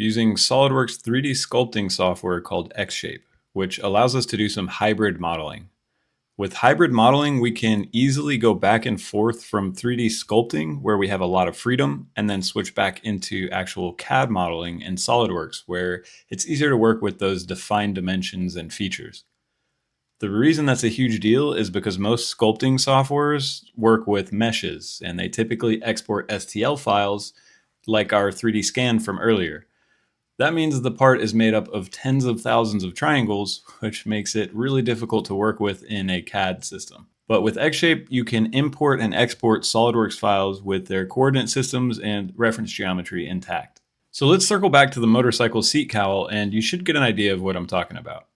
using SolidWorks 3D sculpting software called XShape, which allows us to do some hybrid modeling. With hybrid modeling, we can easily go back and forth from 3D sculpting, where we have a lot of freedom, and then switch back into actual CAD modeling in SolidWorks, where it's easier to work with those defined dimensions and features. The reason that's a huge deal is because most sculpting softwares work with meshes, and they typically export STL files like our 3D scan from earlier. That means the part is made up of tens of thousands of triangles, which makes it really difficult to work with in a CAD system. But with XShape, you can import and export SolidWorks files with their coordinate systems and reference geometry intact. So let's circle back to the motorcycle seat cowl, and you should get an idea of what I'm talking about.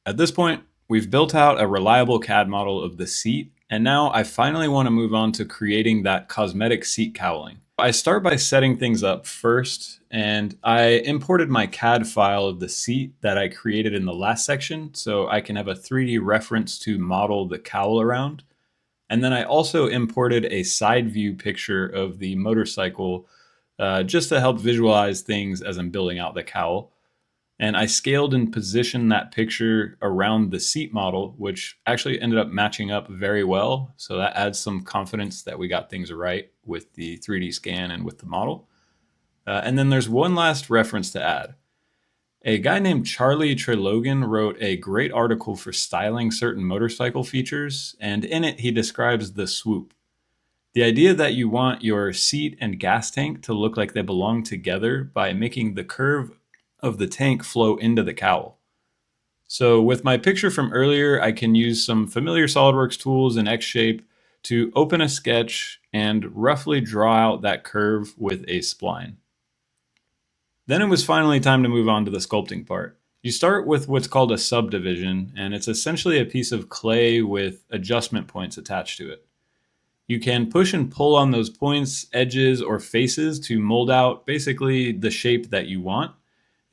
At this point, we've built out a reliable CAD model of the seat, and now I finally want to move on to creating that cosmetic seat cowling. I start by setting things up first, and I imported my CAD file of the seat that I created in the last section so I can have a 3D reference to model the cowl around. And then I also imported a side view picture of the motorcycle just to help visualize things as I'm building out the cowl. And I scaled and positioned that picture around the seat model, which actually ended up matching up very well. So that adds some confidence that we got things right with the 3D scan and with the model. And then there's one last reference to add. A guy named Charlie Trelogan wrote a great article for styling certain motorcycle features, and in it he describes the swoop. The idea that you want your seat and gas tank to look like they belong together by making the curve of the tank flow into the cowl. So with my picture from earlier, I can use some familiar SolidWorks tools in XShape to open a sketch and roughly draw out that curve with a spline. Then it was finally time to move on to the sculpting part. You start with what's called a subdivision, and it's essentially a piece of clay with adjustment points attached to it. You can push and pull on those points, edges, or faces to mold out basically the shape that you want.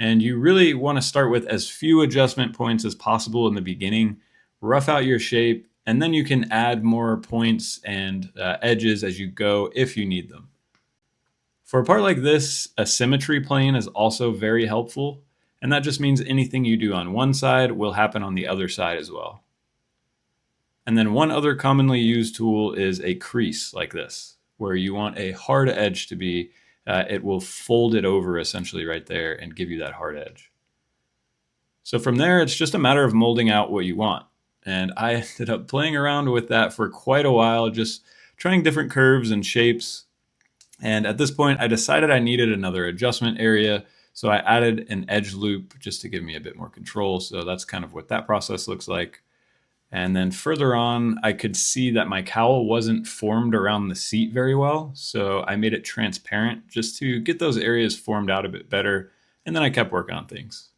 And you really want to start with as few adjustment points as possible in the beginning, rough out your shape, and then you can add more points and edges as you go if you need them. For a part like this, a symmetry plane is also very helpful, and that just means anything you do on one side will happen on the other side as well. And then one other commonly used tool is a crease like this, where you want a hard edge to be. It will fold it over essentially right there and give you that hard edge. So from there, it's just a matter of molding out what you want. And I ended up playing around with that for quite a while, just trying different curves and shapes. And at this point, I decided I needed another adjustment area. So I added an edge loop just to give me a bit more control. So that's kind of what that process looks like. And then further on, I could see that my cowl wasn't formed around the seat very well. So I made it transparent just to get those areas formed out a bit better. And then I kept working on things.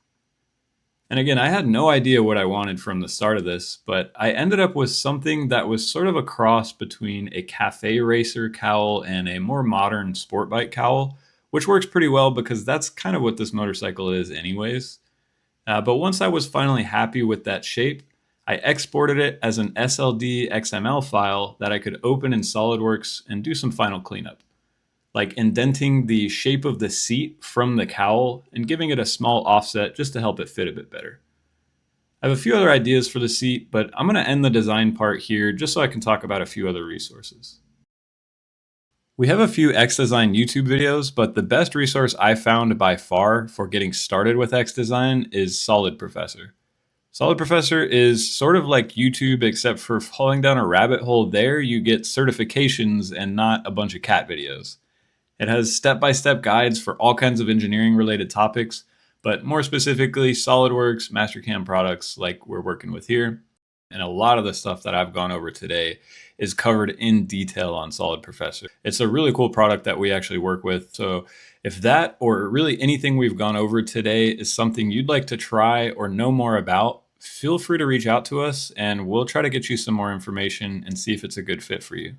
And again, I had no idea what I wanted from the start of this, but I ended up with something that was sort of a cross between a cafe racer cowl and a more modern sport bike cowl, which works pretty well because that's kind of what this motorcycle is anyways. But once I was finally happy with that shape, I exported it as an SLD XML file that I could open in SolidWorks and do some final cleanup, like indenting the shape of the seat from the cowl and giving it a small offset just to help it fit a bit better. I have a few other ideas for the seat, but I'm going to end the design part here just so I can talk about a few other resources. We have a few XDesign YouTube videos, but the best resource I found by far for getting started with XDesign is SolidProfessor. SolidProfessor is sort of like YouTube, except for falling down a rabbit hole there, you get certifications and not a bunch of cat videos. It has step-by-step guides for all kinds of engineering-related topics, but more specifically, SolidWorks, Mastercam products like we're working with here. And a lot of the stuff that I've gone over today is covered in detail on SolidProfessor. It's a really cool product that we actually work with. So if that or really anything we've gone over today is something you'd like to try or know more about, feel free to reach out to us and we'll try to get you some more information and see if it's a good fit for you.